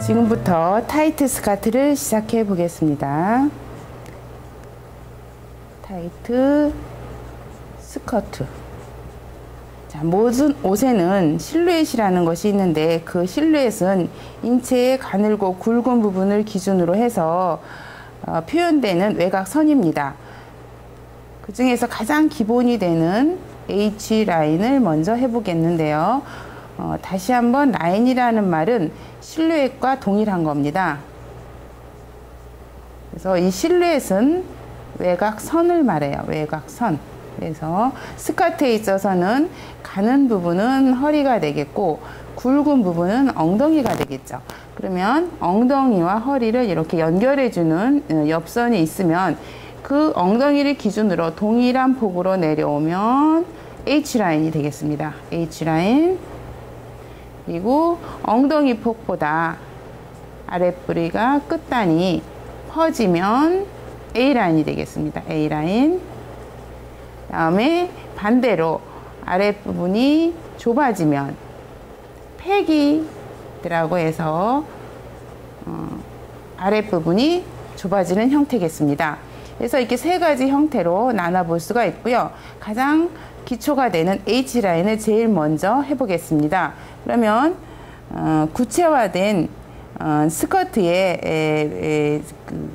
지금부터 타이트 스커트를 시작해 보겠습니다. 타이트 스커트. 자, 모든 옷에는 실루엣이라는 것이 있는데 그 실루엣은 인체의 가늘고 굵은 부분을 기준으로 해서 표현되는 외곽선입니다. 그 중에서 가장 기본이 되는 H라인을 먼저 해보겠는데요. 다시 한번 라인이라는 말은 실루엣과 동일한 겁니다. 그래서 이 실루엣은 외곽선을 말해요. 외곽선. 그래서 스커트에 있어서는 가는 부분은 허리가 되겠고 굵은 부분은 엉덩이가 되겠죠. 그러면 엉덩이와 허리를 이렇게 연결해주는 옆선이 있으면 그 엉덩이를 기준으로 동일한 폭으로 내려오면 H라인이 되겠습니다. H라인. 그리고 엉덩이 폭보다 아랫부리가 끝단이 퍼지면 A라인이 되겠습니다. A라인. 다음에 반대로 아랫부분이 좁아지면 패기라고 해서 아랫부분이 좁아지는 형태겠습니다. 그래서 이렇게 세 가지 형태로 나눠볼 수가 있고요. 가장 기초가 되는 H라인을 제일 먼저 해보겠습니다. 그러면 구체화된 스커트의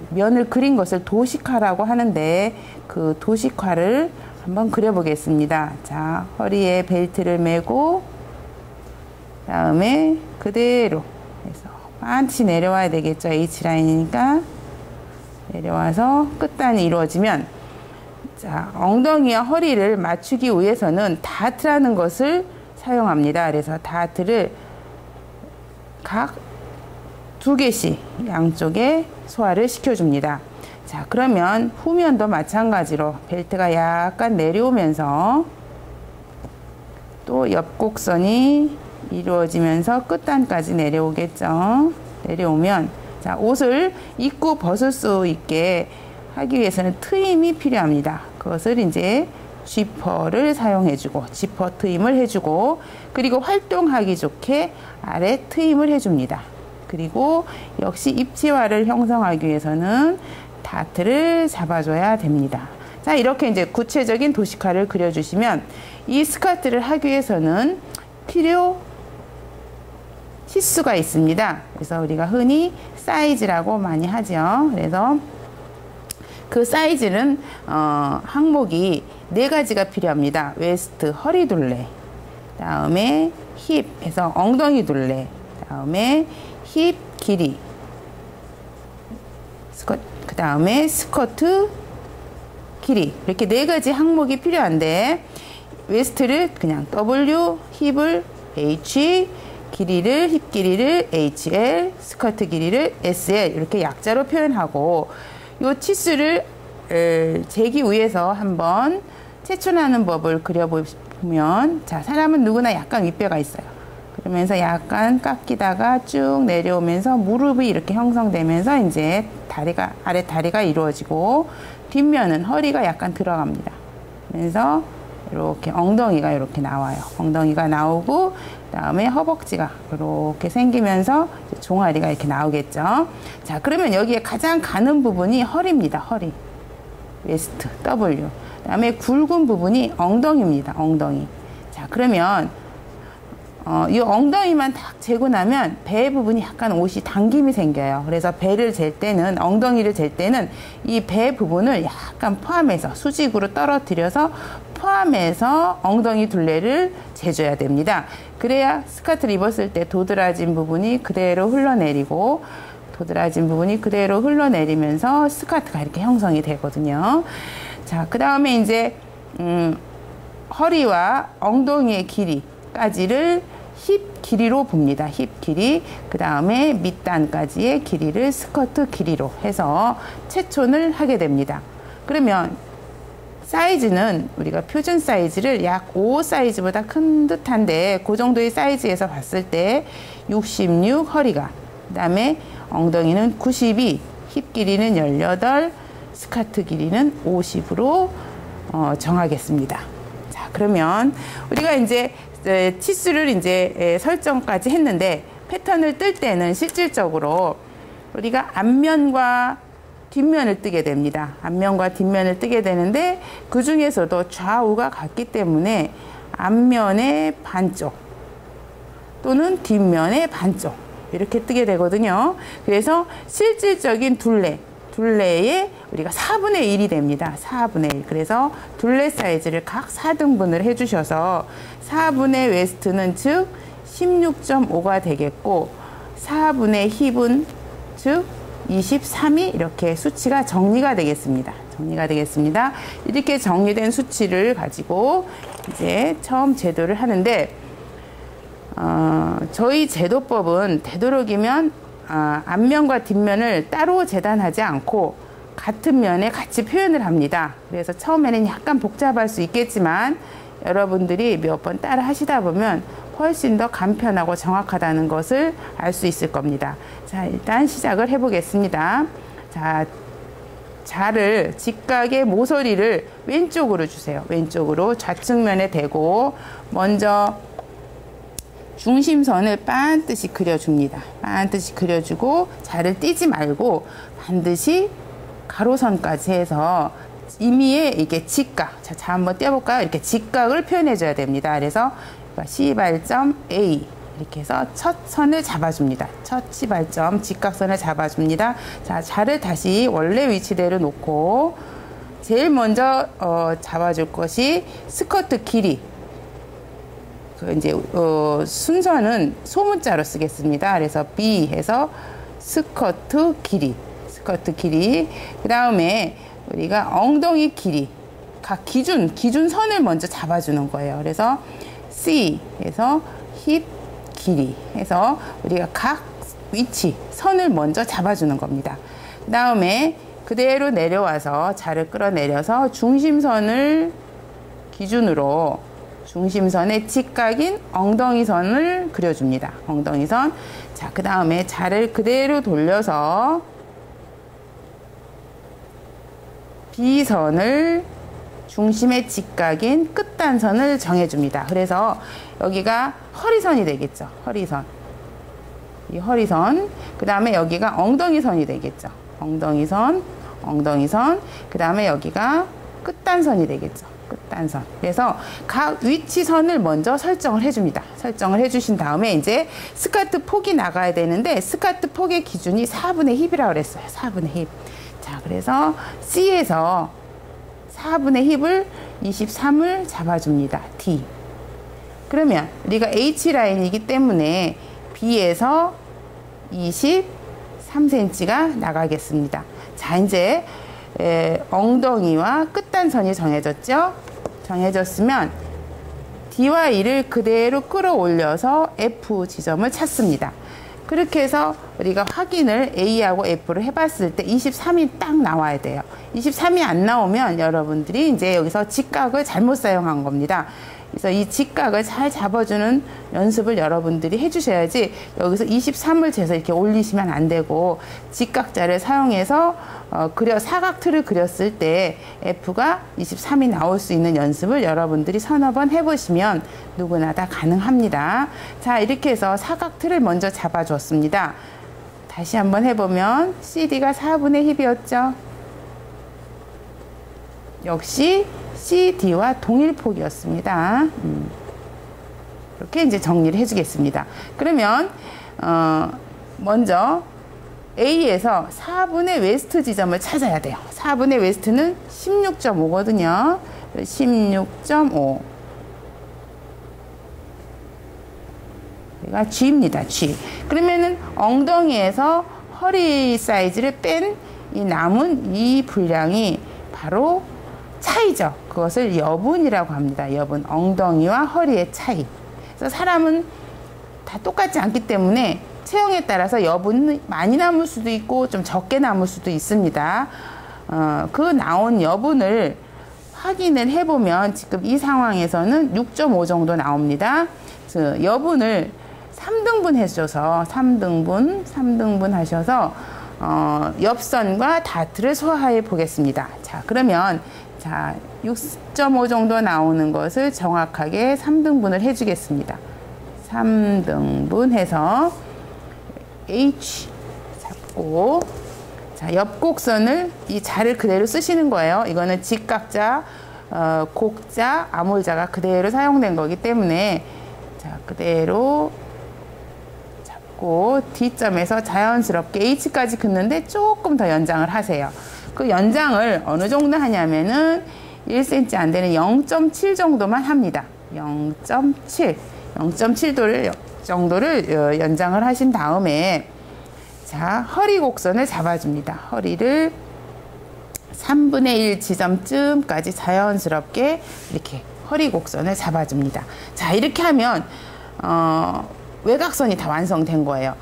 면을 그린 것을 도식화라고 하는데 그 도식화를 한번 그려보겠습니다. 자, 허리에 벨트를 메고 다음에 그대로 해서 반드시 내려와야 되겠죠. H라인이니까 내려와서 끝단이 이루어지면 자, 엉덩이와 허리를 맞추기 위해서는 다트라는 것을 사용합니다. 그래서 다트를 각 2개씩 양쪽에 소화를 시켜줍니다. 자, 그러면 후면도 마찬가지로 벨트가 약간 내려오면서 또 옆곡선이 이루어지면서 끝단까지 내려오겠죠. 내려오면 자, 옷을 입고 벗을 수 있게 하기 위해서는 트임이 필요합니다. 그것을 이제 지퍼를 사용해주고 지퍼 트임을 해주고 그리고 활동하기 좋게 아래 트임을 해줍니다. 그리고 역시 입지화를 형성하기 위해서는 다트를 잡아줘야 됩니다. 자, 이렇게 이제 구체적인 도식화를 그려주시면 이 스커트를 하기 위해서는 필요 치수가 있습니다. 그래서 우리가 흔히 사이즈라고 많이 하죠. 그래서 그 사이즈는 항목이 4가지가 필요합니다. 웨스트, 허리 둘레, 다음에 힙 해서 엉덩이 둘레, 다음에 힙 길이, 그 다음에 스커트 길이, 이렇게 4가지 항목이 필요한데 웨스트를 그냥 W, 힙을 H, 길이를 힙 길이를 HL, 스커트 길이를 SL 이렇게 약자로 표현하고 요 치수를 재기 위해서 한번 체춘하는 법을 그려보면 자, 사람은 누구나 약간 윗배가 있어요. 그러면서 약간 깎이다가 쭉 내려오면서 무릎이 이렇게 형성되면서 이제 다리가 아래 다리가 이루어지고 뒷면은 허리가 약간 들어갑니다. 그래서 이렇게 엉덩이가 이렇게 나와요. 엉덩이가 나오고 그다음에 허벅지가 이렇게 생기면서 종아리가 이렇게 나오겠죠. 자, 그러면 여기에 가장 가는 부분이 허리입니다. 허리. 웨스트 W. 그다음에 굵은 부분이 엉덩이입니다. 엉덩이. 자, 그러면 이 엉덩이만 딱 재고 나면 배 부분이 약간 옷이 당김이 생겨요. 그래서 배를 잴 때는 엉덩이를 잴 때는 이 배 부분을 약간 포함해서 수직으로 떨어뜨려서 포함해서 엉덩이 둘레를 재줘야 됩니다. 그래야 스커트를 입었을 때 도드라진 부분이 그대로 흘러내리고 도드라진 부분이 그대로 흘러내리면서 스커트가 이렇게 형성이 되거든요. 자, 그 다음에 이제 허리와 엉덩이의 길이까지를 힙 길이로 봅니다. 힙 길이. 그 다음에 밑단까지의 길이를 스커트 길이로 해서 체촌을 하게 됩니다. 그러면 사이즈는 우리가 표준 사이즈를 약 5 사이즈보다 큰 듯한데 그 정도의 사이즈에서 봤을 때 66 허리가, 그 다음에 엉덩이는 92, 힙 길이는 18, 스커트 길이는 50으로 정하겠습니다. 자, 그러면 우리가 이제 치수를 이제 설정까지 했는데 패턴을 뜰 때는 실질적으로 우리가 앞면과 뒷면을 뜨게 됩니다. 앞면과 뒷면을 뜨게 되는데 그 중에서도 좌우가 같기 때문에 앞면의 반쪽 또는 뒷면의 반쪽 이렇게 뜨게 되거든요. 그래서 실질적인 둘레에 우리가 4분의 1이 됩니다. 4분의 1. 그래서 둘레 사이즈를 각 4등분을 해주셔서 4분의 웨스트는 즉 16.5가 되겠고 4분의 힙은 즉 23이 이렇게 수치가 정리가 되겠습니다. 정리가 되겠습니다. 이렇게 정리된 수치를 가지고 이제 처음 제도를 하는데 저희 제도법은 되도록이면 앞면과 뒷면을 따로 재단하지 않고 같은 면에 같이 표현을 합니다. 그래서 처음에는 약간 복잡할 수 있겠지만 여러분들이 몇 번 따라 하시다 보면 훨씬 더 간편하고 정확하다는 것을 알 수 있을 겁니다. 자, 일단 시작을 해보겠습니다. 자, 자를 직각의 모서리를 왼쪽으로 주세요. 왼쪽으로 좌측면에 대고 먼저 중심선을 반드시 그려줍니다. 반드시 그려주고 자를 띄지 말고 반드시 가로선까지 해서 임의의 이게 직각. 자, 한번 떼어볼까요? 이렇게 직각을 표현해줘야 됩니다. 그래서 시발점 A 이렇게 해서 첫 선을 잡아줍니다. 첫 시발점 직각선을 잡아줍니다. 자, 자를 다시 원래 위치대로 놓고 제일 먼저 잡아줄 것이 스커트 길이. 이제 순서는 소문자로 쓰겠습니다. 그래서 B 해서 스커트 길이. 그 다음에 우리가 엉덩이 길이. 각 기준선을 먼저 잡아주는 거예요. 그래서 C 해서 힙 길이 해서 우리가 각 위치 선을 먼저 잡아주는 겁니다. 그 다음에 그대로 내려와서 자를 끌어내려서 중심선을 기준으로 중심선의 직각인 엉덩이선을 그려줍니다. 엉덩이선. 자, 그 다음에 자를 그대로 돌려서 B선을 중심의 직각인 끝단선을 정해줍니다. 그래서 여기가 허리선이 되겠죠. 허리선. 이 허리선. 그 다음에 여기가 엉덩이선이 되겠죠. 엉덩이선. 그 다음에 여기가 끝단선이 되겠죠. 끝단선. 그래서 각 위치선을 먼저 설정을 해줍니다. 설정을 해주신 다음에 이제 스커트 폭이 나가야 되는데 스커트 폭의 기준이 4분의 힙이라고 그랬어요. 4분의 힙. 자, 그래서 C에서 4분의 힙을 23을 잡아줍니다. D. 그러면 우리가 H라인이기 때문에 B에서 23cm가 나가겠습니다. 자, 이제 엉덩이와 끝단선이 정해졌죠? 정해졌으면 D와 E를 그대로 끌어올려서 F 지점을 찾습니다. 그렇게 해서 우리가 확인을 A하고 F를 해봤을 때 23이 딱 나와야 돼요. 23이 안 나오면 여러분들이 이제 여기서 직각을 잘못 사용한 겁니다. 그래서 이 직각을 잘 잡아주는 연습을 여러분들이 해주셔야지 여기서 23을 재서 이렇게 올리시면 안 되고 직각자를 사용해서 사각틀을 그렸을 때 F가 23이 나올 수 있는 연습을 여러분들이 서너 번 해보시면 누구나 다 가능합니다. 자, 이렇게 해서 사각틀을 먼저 잡아줬습니다. 다시 한번 해보면 CD가 4분의 힙이었죠. 역시 CD와 동일 폭이었습니다. 이렇게 이제 정리를 해주겠습니다. 그러면 먼저 A에서 4분의 웨스트 지점을 찾아야 돼요. 4분의 웨스트는 16.5거든요. 16.5. 여기가 G입니다. G. 그러면은 엉덩이에서 허리 사이즈를 뺀 이 남은 이 분량이 바로 차이죠. 그것을 여분이라고 합니다. 여분. 엉덩이와 허리의 차이. 그래서 사람은 다 똑같지 않기 때문에 체형에 따라서 여분이 많이 남을 수도 있고 좀 적게 남을 수도 있습니다. 그 나온 여분을 확인을 해보면 지금 이 상황에서는 6.5 정도 나옵니다. 그 여분을 3등분 해줘서 3등분 하셔서 옆선과 다트를 소화해 보겠습니다. 자, 그러면 자 6.5 정도 나오는 것을 정확하게 3등분을 해주겠습니다. 3등분 해서 H 잡고, 자, 옆 곡선을 이 자를 그대로 쓰시는 거예요. 이거는 직각자, 곡자, 암홀자가 그대로 사용된 거기 때문에, 자, 그대로 잡고 D점에서 자연스럽게 H까지 긋는데 조금 더 연장을 하세요. 그 연장을 어느 정도 하냐면은 1cm 안 되는 0.7 정도만 합니다. 0.7 정도를 연장을 하신 다음에, 자, 허리 곡선을 잡아줍니다. 허리를 3분의 1 지점쯤까지 자연스럽게 이렇게 허리 곡선을 잡아줍니다. 자, 이렇게 하면 외곽선이 다 완성된 거예요.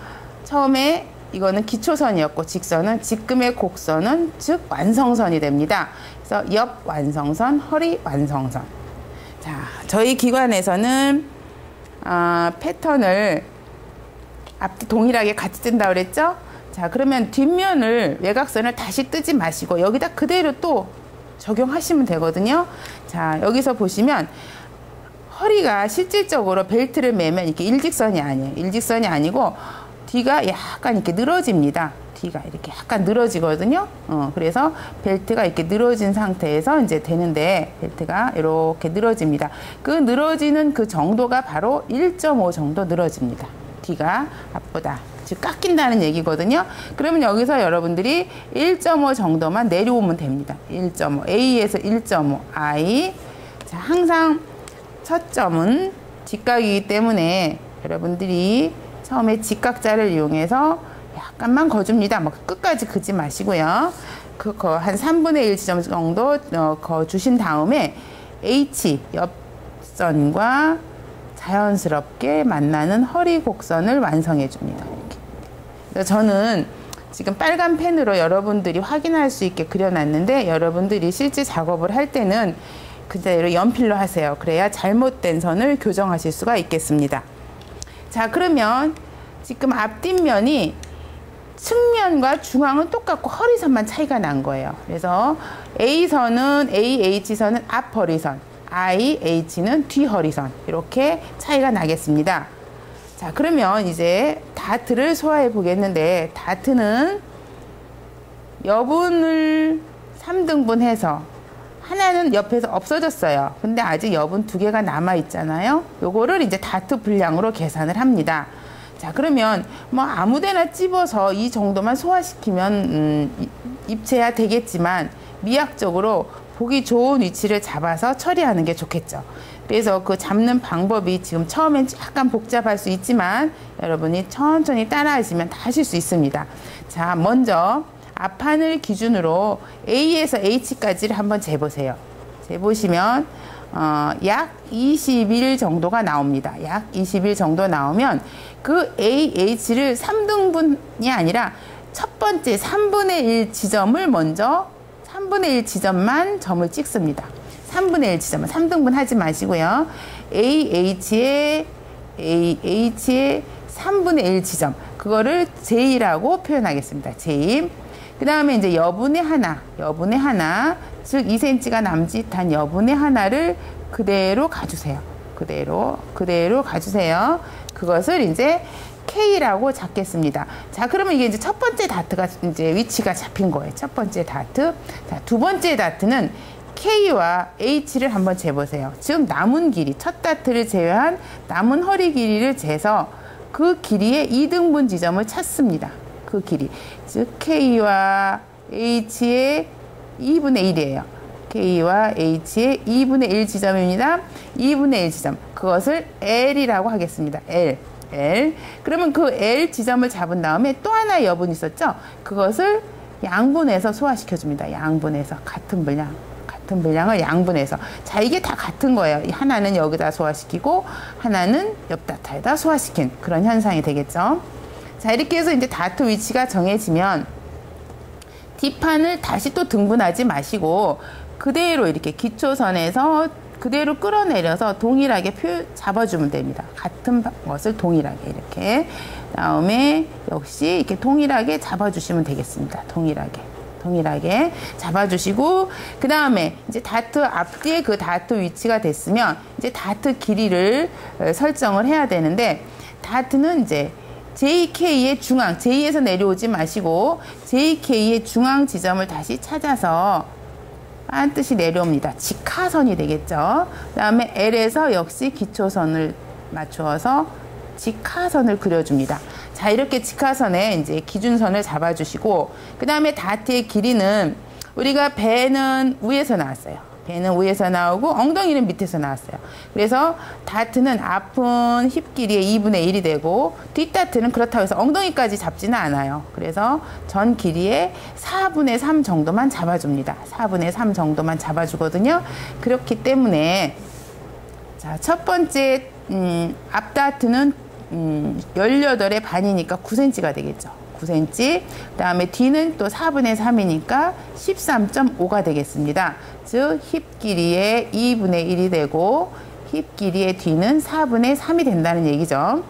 처음에 이거는 기초선이었고 직선은 지금의 곡선은 즉 완성선이 됩니다. 그래서 옆 완성선, 허리 완성선. 자, 저희 기관에서는 패턴을 앞뒤 동일하게 같이 뜬다 그랬죠? 자, 그러면 뒷면을 외곽선을 다시 뜨지 마시고 여기다 그대로 또 적용하시면 되거든요. 자, 여기서 보시면 허리가 실질적으로 벨트를 매면 이렇게 일직선이 아니에요. 일직선이 아니고 뒤가 약간 이렇게 늘어집니다. 뒤가 이렇게 약간 늘어지거든요. 그래서 벨트가 이렇게 늘어진 상태에서 이제 되는데, 벨트가 이렇게 늘어집니다. 그 늘어지는 그 정도가 바로 1.5 정도 늘어집니다. 뒤가 앞보다. 즉 깎인다는 얘기거든요. 그러면 여기서 여러분들이 1.5 정도만 내려오면 됩니다. 1.5 A에서 1.5 I. 자, 항상 첫 점은 직각이기 때문에 여러분들이 처음에 직각자를 이용해서 약간만 거줍니다. 뭐 끝까지 긋지 마시고요. 한 3분의 1 지점 정도 거주신 다음에 H 옆선과 자연스럽게 만나는 허리 곡선을 완성해 줍니다. 이렇게. 저는 지금 빨간 펜으로 여러분들이 확인할 수 있게 그려놨는데, 여러분들이 실제 작업을 할 때는 그대로 연필로 하세요. 그래야 잘못된 선을 교정하실 수가 있겠습니다. 자, 그러면 지금 앞뒷면이 측면과 중앙은 똑같고 허리선만 차이가 난 거예요. 그래서 A선은 AH선은 앞허리선, IH는 뒤허리선, 이렇게 차이가 나겠습니다. 자, 그러면 이제 다트를 소화해 보겠는데, 다트는 여분을 3등분 해서 하나는 옆에서 없어졌어요. 근데 아직 여분 2개가 남아 있잖아요. 요거를 이제 다트 분량으로 계산을 합니다. 자, 그러면 뭐 아무데나 찝어서 이 정도만 소화시키면 입체야 되겠지만, 미학적으로 보기 좋은 위치를 잡아서 처리하는 게 좋겠죠. 그래서 그 잡는 방법이 지금 처음엔 약간 복잡할 수 있지만 여러분이 천천히 따라하시면 다 하실 수 있습니다. 자, 먼저 앞판을 기준으로 A에서 H까지를 한번 재보세요. 재보시면 약 20일 정도가 나옵니다. 약 20일 정도 나오면 그 AH를 3등분이 아니라 첫 번째 3분의 1 지점을 먼저 3분의 1 지점만 점을 찍습니다. 3분의 1 지점은 3등분 하지 마시고요. AH의 3분의 1 지점, 그거를 J라고 표현하겠습니다. J. 그 다음에 이제 여분의 하나, 즉 2cm가 남짓한 여분의 하나를 그대로 가주세요. 그대로 가주세요. 그것을 이제 K라고 잡겠습니다. 자, 그러면 이게 이제 첫 번째 다트가 이제 위치가 잡힌 거예요. 첫 번째 다트. 자, 두 번째 다트는 K와 H를 한번 재보세요. 즉 남은 길이, 첫 다트를 제외한 남은 허리 길이를 재서 그 길이의 2등분 지점을 찾습니다. 그 길이, 즉 K와 H의 2분의 1이에요. K와 H의 2분의 1 지점입니다. 2분의 1 지점, 그것을 L이라고 하겠습니다. L. 그러면 그 L 지점을 잡은 다음에 또 하나의 여분이 있었죠. 그것을 양분해서 소화시켜줍니다. 양분해서 같은 분량을 양분해서. 자, 이게 다 같은 거예요. 하나는 여기다 소화시키고 하나는 옆 다트에다 소화시킨 그런 현상이 되겠죠. 자, 이렇게 해서 이제 다트 위치가 정해지면 뒷판을 다시 또 등분하지 마시고 그대로 이렇게 기초선에서 그대로 끌어내려서 동일하게 잡아주면 됩니다. 같은 것을 동일하게 이렇게. 다음에 역시 이렇게 동일하게 잡아주시면 되겠습니다. 동일하게 잡아주시고, 그 다음에 이제 다트 앞뒤에 그 다트 위치가 됐으면 이제 다트 길이를 설정을 해야 되는데, 다트는 이제 JK의 중앙, J에서 내려오지 마시고 JK의 중앙 지점을 다시 찾아서 반드시 내려옵니다. 직하선이 되겠죠. 그 다음에 L에서 역시 기초선을 맞추어서 직하선을 그려줍니다. 자, 이렇게 직하선에 이제 기준선을 잡아주시고, 그 다음에 다트의 길이는 우리가 배는 위에서 나왔어요. 배는 위에서 나오고 엉덩이는 밑에서 나왔어요. 그래서 다트는 앞은 힙 길이의 2분의 1이 되고 뒷다트는 그렇다고 해서 엉덩이까지 잡지는 않아요. 그래서 전 길이의 4분의 3 정도만 잡아줍니다. 4분의 3 정도만 잡아주거든요. 그렇기 때문에 자, 첫 번째 앞다트는 18의 반이니까 9cm가 되겠죠. 9cm. 그 다음에 뒤는 또 4분의 3이니까 13.5가 되겠습니다. 즉, 힙 길이의 2분의 1이 되고, 힙 길이의 뒤는 4분의 3이 된다는 얘기죠.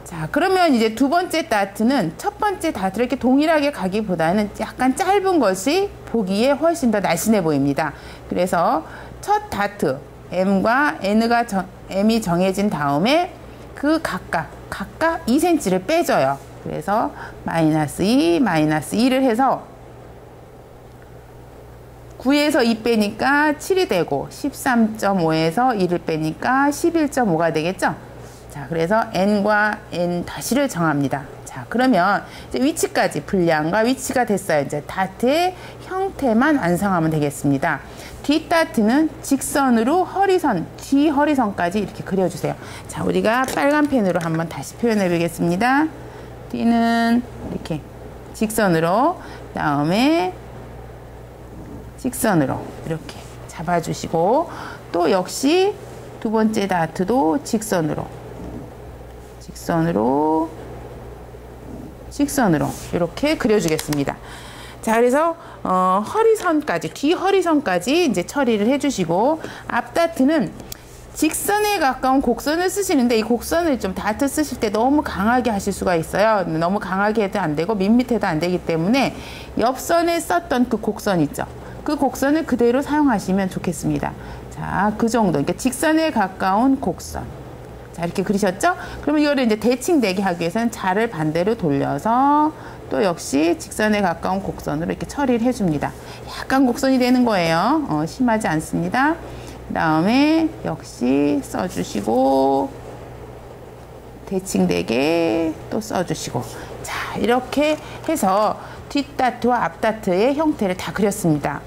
자, 그러면 이제 두 번째 다트는 첫 번째 다트를 이렇게 동일하게 가기보다는 약간 짧은 것이 보기에 훨씬 더 날씬해 보입니다. 그래서 첫 다트, M과 M이 정해진 다음에 그 각각 2cm를 빼줘요. 그래서 마이너스 2, 마이너스 2를 해서 9에서 2 빼니까 7이 되고 13.5에서 2를 빼니까 11.5가 되겠죠. 자, 그래서 N과 N 다시를 정합니다. 자, 그러면 이제 위치까지 분량과 위치가 됐어요. 이제 다트의 형태만 완성하면 되겠습니다. 뒷다트는 직선으로 허리선, 뒤 허리선까지 이렇게 그려주세요. 자, 우리가 빨간 펜으로 한번 다시 표현해 보겠습니다. 뒤는 이렇게 직선으로, 그다음에 직선으로 이렇게 잡아주시고, 또 역시 두 번째 다트도 직선으로 이렇게 그려주겠습니다. 자, 그래서 허리선까지, 뒤 허리선까지 이제 처리를 해주시고, 앞다트는 직선에 가까운 곡선을 쓰시는데, 이 곡선을 좀 다트 쓰실 때 너무 강하게 하실 수가 있어요. 너무 강하게 해도 안 되고 밋밋해도 안 되기 때문에 옆선에 썼던 그 곡선 있죠. 그 곡선을 그대로 사용하시면 좋겠습니다. 자, 그 정도. 그러니까 직선에 가까운 곡선. 자, 이렇게 그리셨죠? 그러면 이거를 이제 대칭되게 하기 위해서는 자를 반대로 돌려서 또 역시 직선에 가까운 곡선으로 이렇게 처리를 해줍니다. 약간 곡선이 되는 거예요. 심하지 않습니다. 그 다음에 역시 써주시고, 대칭되게 또 써주시고. 자, 이렇게 해서 뒷다트와 앞다트의 형태를 다 그렸습니다.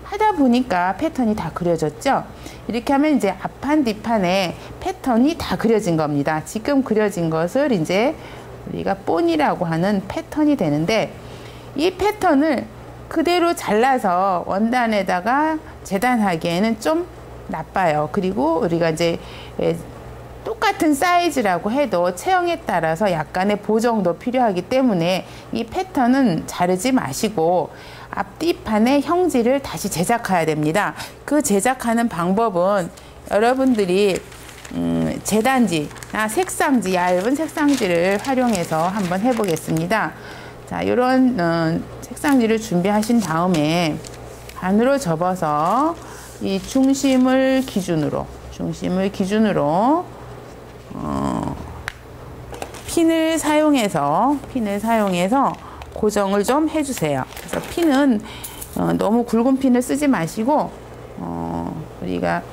하다 보니까 패턴이 다 그려졌죠? 이렇게 하면 이제 앞판, 뒷판에 패턴이 다 그려진 겁니다. 지금 그려진 것을 이제 우리가 본이라고 하는 패턴이 되는데, 이 패턴을 그대로 잘라서 원단에다가 재단하기에는 좀 나빠요. 그리고 우리가 이제 똑같은 사이즈라고 해도 체형에 따라서 약간의 보정도 필요하기 때문에 이 패턴은 자르지 마시고 앞뒤판의 형질을 다시 제작해야 됩니다. 그 제작하는 방법은 여러분들이 재단지나 색상지, 얇은 색상지를 활용해서 한번 해보겠습니다. 자, 이런 색상지를 준비하신 다음에 반으로 접어서 이 중심을 기준으로 핀을 사용해서 고정을 좀 해주세요. 그래서 핀은 너무 굵은 핀을 쓰지 마시고 우리가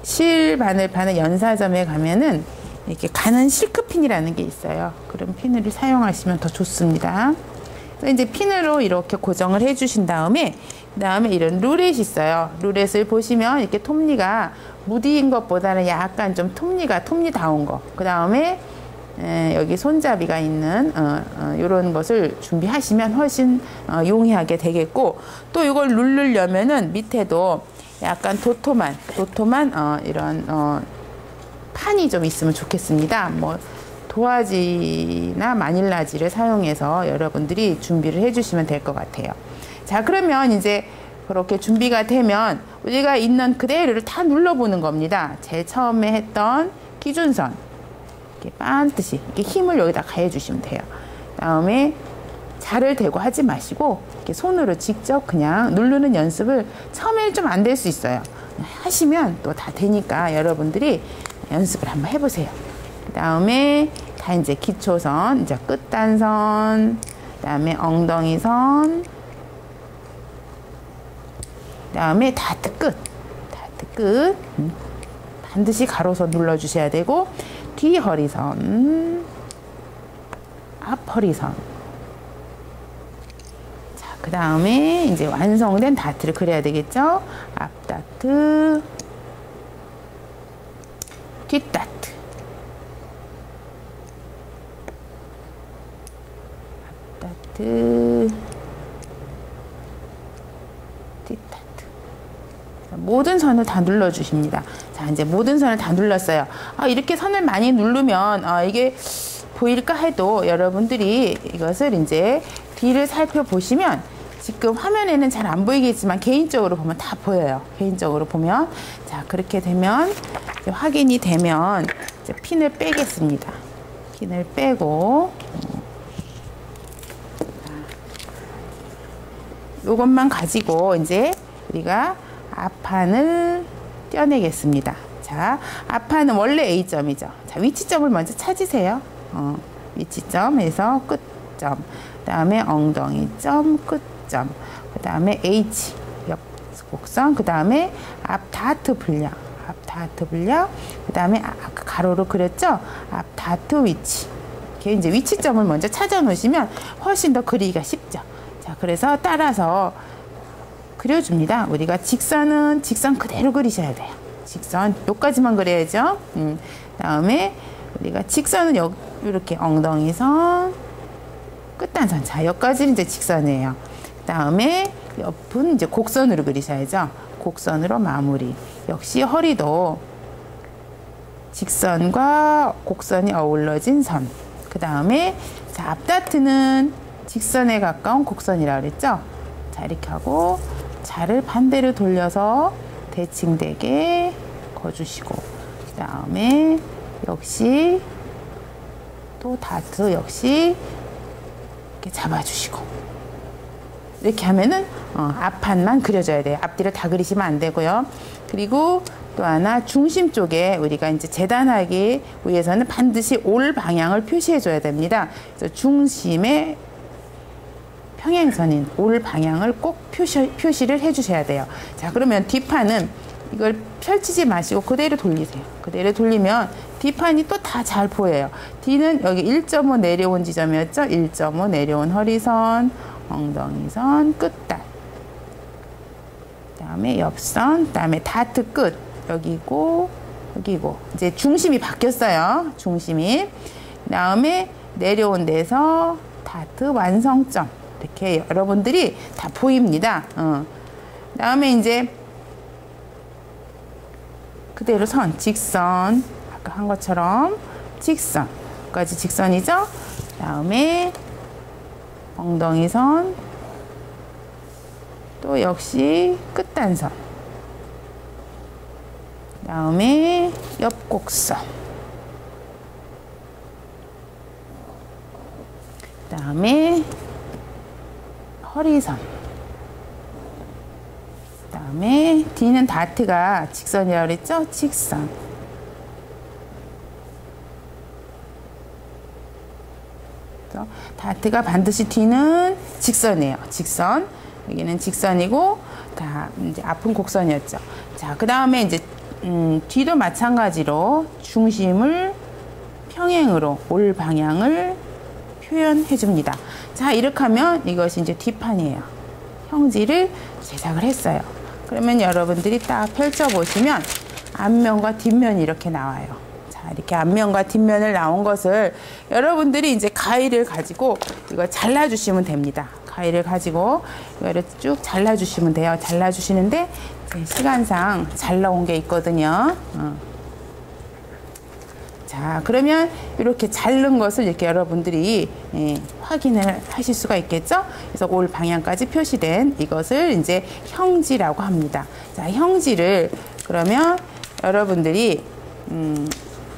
실바늘 파는 연사점에 가면은 이렇게 가는 실크핀이라는 게 있어요. 그런 핀을 사용하시면 더 좋습니다. 그래서 이제 핀으로 이렇게 고정을 해주신 다음에 그다음에 이런 룰렛이 있어요. 룰렛을 보시면 이렇게 톱니가 무디인 것보다는 약간 좀 톱니다운 거. 그 다음에 여기 손잡이가 있는 이런 것을 준비하시면 훨씬 용이하게 되겠고, 또 이걸 누르려면은 밑에도 약간 도톰한 이런 판이 좀 있으면 좋겠습니다. 뭐 도화지나 마닐라지를 사용해서 여러분들이 준비를 해주시면 될 것 같아요. 자, 그러면 이제 그렇게 준비가 되면 우리가 있는 그대로를 다 눌러보는 겁니다. 제일 처음에 했던 기준선 이렇게 반드시 이렇게 힘을 여기다 가해주시면 돼요. 다음에 자를 대고 하지 마시고 이렇게 손으로 직접 그냥 누르는 연습을 처음에는 좀 안 될 수 있어요. 하시면 또 다 되니까 여러분들이 연습을 한번 해보세요. 그 다음에 다 이제 기초선, 이제 끝단선, 그다음에 엉덩이선, 그다음에 다트 끝, 다트 끝. 반드시 가로선 눌러주셔야 되고, 뒤 허리선, 앞 허리선. 자, 그 다음에 이제 완성된 다트를 그려야 되겠죠? 앞 다트, 뒷 다트, 앞 다트, 뒷 다트. 모든 선을 다 눌러주십니다. 자, 이제 모든 선을 다 눌렀어요. 이렇게 선을 많이 누르면 이게 보일까 해도 여러분들이 이것을 이제 뒤를 살펴보시면 지금 화면에는 잘 안 보이겠지만 개인적으로 보면 다 보여요. 개인적으로 보면. 자, 그렇게 되면 이제 확인이 되면 이제 핀을 빼겠습니다. 핀을 빼고 이것만 가지고 이제 우리가 앞판을 떼어내겠습니다. 자, 앞판은 원래 A점이죠. 자, 위치점을 먼저 찾으세요. 위치점에서 끝점, 그 다음에 엉덩이점, 끝점, 그 다음에 H, 옆 곡선, 그 다음에 앞 다트 분량, 앞 다트 분량, 그 다음에 아까 가로로 그렸죠? 앞 다트 위치. 이렇게 이제 위치점을 먼저 찾아 놓으시면 훨씬 더 그리기가 쉽죠. 자, 그래서 따라서 그려줍니다. 우리가 직선은 직선 그대로 그리셔야 돼요. 직선 여기까지만 그려야죠. 다음에 우리가 직선은 이렇게 엉덩이선, 끝단선. 자, 여기까지는 이제 직선이에요. 다음에 옆은 이제 곡선으로 그리셔야죠. 곡선으로 마무리. 역시 허리도 직선과 곡선이 어우러진 선. 그 다음에 자, 앞다트는 직선에 가까운 곡선이라고 그랬죠. 자, 이렇게 하고 자를 반대로 돌려서 대칭되게 거주시고, 그 다음에 역시 또 다트 역시 이렇게 잡아주시고, 이렇게 하면은 앞판만 그려줘야 돼요. 앞뒤를 다 그리시면 안 되고요. 그리고 또 하나 중심 쪽에 우리가 이제 재단하기 위해서는 반드시 올 방향을 표시해 줘야 됩니다. 그래서 중심에 평행선인 올 방향을 꼭 표시를 해주셔야 돼요. 자, 그러면 뒷판은 이걸 펼치지 마시고 그대로 돌리세요. 그대로 돌리면 뒷판이 또 다 잘 보여요. 뒤는 여기 1.5 내려온 지점이었죠. 1.5 내려온 허리선, 엉덩이선, 끝단. 그 다음에 옆선, 그 다음에 다트 끝. 여기고, 여기고. 이제 중심이 바뀌었어요. 중심이. 그 다음에 내려온 데서 다트 완성점. 이렇게 여러분들이 다 보입니다. 그 다음에 이제 그대로 선, 직선. 아까 한 것처럼 직선까지 직선이죠. 그 다음에 엉덩이선. 또 역시 끝단선. 그 다음에 옆곡선. 그 다음에 허리선. 그 다음에 뒤는 다트가 직선이라고 그랬죠? 직선. 다트가 반드시 뒤는 직선이에요. 직선. 여기는 직선이고, 다 이제 앞은 곡선이었죠. 자, 그 다음에 이제 뒤도 마찬가지로 중심을 평행으로 올 방향을 표현해 줍니다. 자, 이렇게 하면 이것이 이제 뒷판이에요. 형지를 제작을 했어요. 그러면 여러분들이 딱 펼쳐 보시면 앞면과 뒷면이 이렇게 나와요. 자, 이렇게 앞면과 뒷면을 나온 것을 여러분들이 이제 가위를 가지고 이거 잘라주시면 됩니다. 가위를 가지고 이거를 쭉 잘라주시면 돼요. 잘라주시는데 시간상 잘 나온 게 있거든요. 자, 그러면 이렇게 자른 것을 이렇게 여러분들이 확인을 하실 수가 있겠죠? 그래서 올 방향까지 표시된 이것을 이제 형지라고 합니다. 자, 형지를 그러면 여러분들이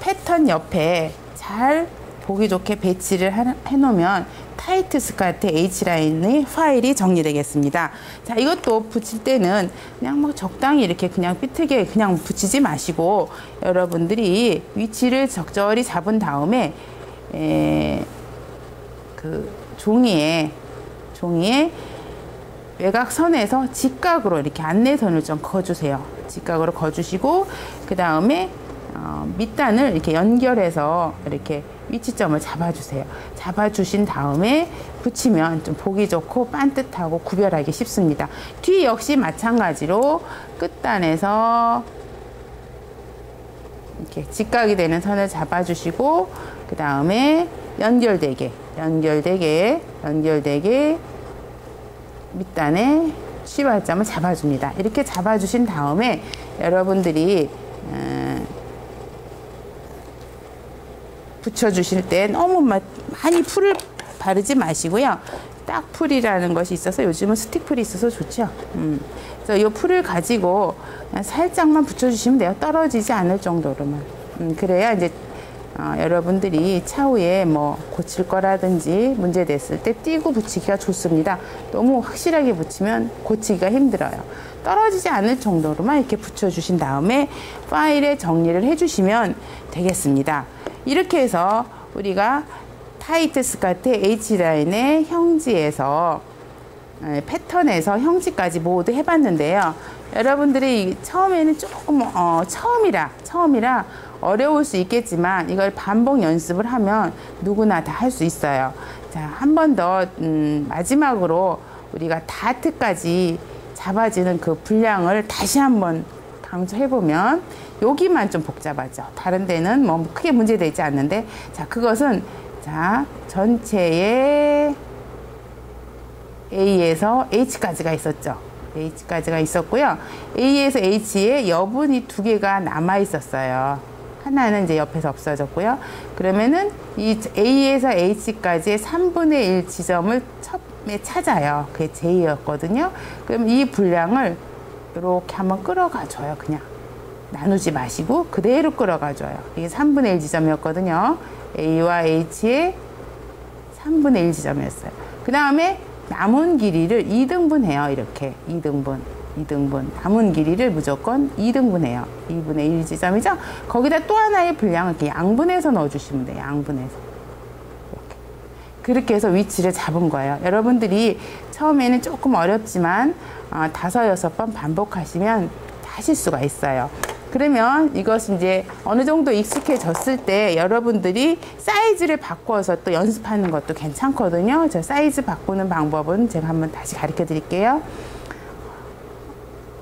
패턴 옆에 잘 보기 좋게 배치를 해 놓으면 타이트 스커트 H라인의 파일이 정리되겠습니다. 자, 이것도 붙일 때는 그냥 뭐 적당히 이렇게 그냥 삐뚤게 그냥 붙이지 마시고 여러분들이 위치를 적절히 잡은 다음에 그 종이에 외곽선에서 직각으로 이렇게 안내선을 좀 그어주세요. 직각으로 그어주시고 그 다음에 밑단을 이렇게 연결해서 이렇게 위치점을 잡아주세요. 잡아주신 다음에 붙이면 좀 보기 좋고 반듯하고 구별하기 쉽습니다. 뒤 역시 마찬가지로 끝단에서 이렇게 직각이 되는 선을 잡아주시고 그 다음에 연결되게 밑단에 시발점을 잡아줍니다. 이렇게 잡아주신 다음에 여러분들이 붙여주실 때 너무 많이 풀을 바르지 마시고요. 딱 풀이라는 것이 있어서 요즘은 스틱 풀이 있어서 좋죠. 그래서 이 풀을 가지고 그냥 살짝만 붙여주시면 돼요. 떨어지지 않을 정도로만. 그래야 이제 여러분들이 차후에 뭐 고칠 거라든지 문제 됐을 때 띄고 붙이기가 좋습니다. 너무 확실하게 붙이면 고치기가 힘들어요. 떨어지지 않을 정도로만 이렇게 붙여주신 다음에 파일에 정리를 해주시면 되겠습니다. 이렇게 해서 우리가 타이트 스커트 H라인의 형지에서 패턴에서 형지까지 모두 해봤는데요. 여러분들이 처음에는 조금 처음이라 어려울 수 있겠지만 이걸 반복 연습을 하면 누구나 다 할 수 있어요. 자, 한 번 더 마지막으로 우리가 다트까지 잡아지는 그 분량을 다시 한번 강조해보면 여기만 좀 복잡하죠. 다른 데는 뭐 크게 문제되지 않는데 자, 그것은 자, 전체에 A에서 H까지가 있었죠. H까지가 있었고요. A에서 H에 여분이 2개가 남아 있었어요. 하나는 이제 옆에서 없어졌고요. 그러면은 이 A에서 H까지의 3분의 1 지점을 처음에 찾아요. 그게 J였거든요. 그럼 이 분량을 이렇게 한번 끌어가줘요. 그냥 나누지 마시고 그대로 끌어가줘요. 이게 3분의 1 지점이었거든요. A와 H의 3분의 1 지점이었어요. 그 다음에 남은 길이를 2등분해요. 이렇게 2등분. 남은 길이를 무조건 2등분해요. 2분의 1 지점이죠. 거기다 또 하나의 분량을 이렇게 양분해서 넣어주시면 돼요. 양분해서. 이렇게. 그렇게 해서 위치를 잡은 거예요. 여러분들이 처음에는 조금 어렵지만 5, 6번 반복하시면 하실 수가 있어요. 그러면 이것이 이제 어느 정도 익숙해졌을 때 여러분들이 사이즈를 바꿔서 또 연습하는 것도 괜찮거든요. 저 사이즈 바꾸는 방법은 제가 한번 다시 가르쳐 드릴게요.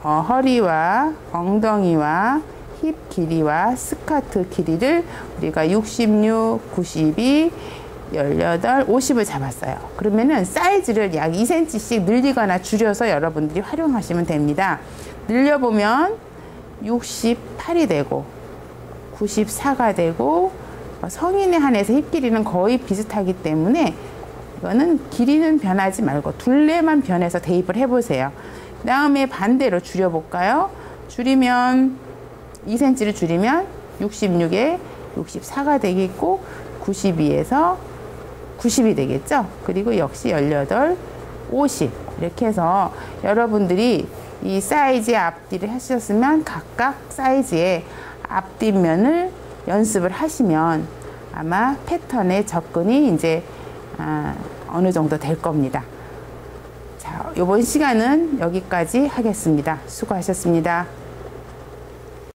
허리와 엉덩이와 힙 길이와 스커트 길이를 우리가 66, 92, 18, 50을 잡았어요. 그러면은 사이즈를 약 2cm씩 늘리거나 줄여서 여러분들이 활용하시면 됩니다. 늘려보면 68이 되고 94가 되고 성인에 한해서 힙 길이는 거의 비슷하기 때문에 이거는 길이는 변하지 말고 둘레만 변해서 대입을 해보세요. 그 다음에 반대로 줄여볼까요? 줄이면 2cm를 줄이면 66에 64가 되겠고 92에서 90이 되겠죠. 그리고 역시 18, 50 이렇게 해서 여러분들이 이 사이즈의 앞뒤를 하셨으면 각각 사이즈의 앞뒷면을 연습을 하시면 아마 패턴의 접근이 이제 어느 정도 될 겁니다. 자, 이번 시간은 여기까지 하겠습니다. 수고하셨습니다.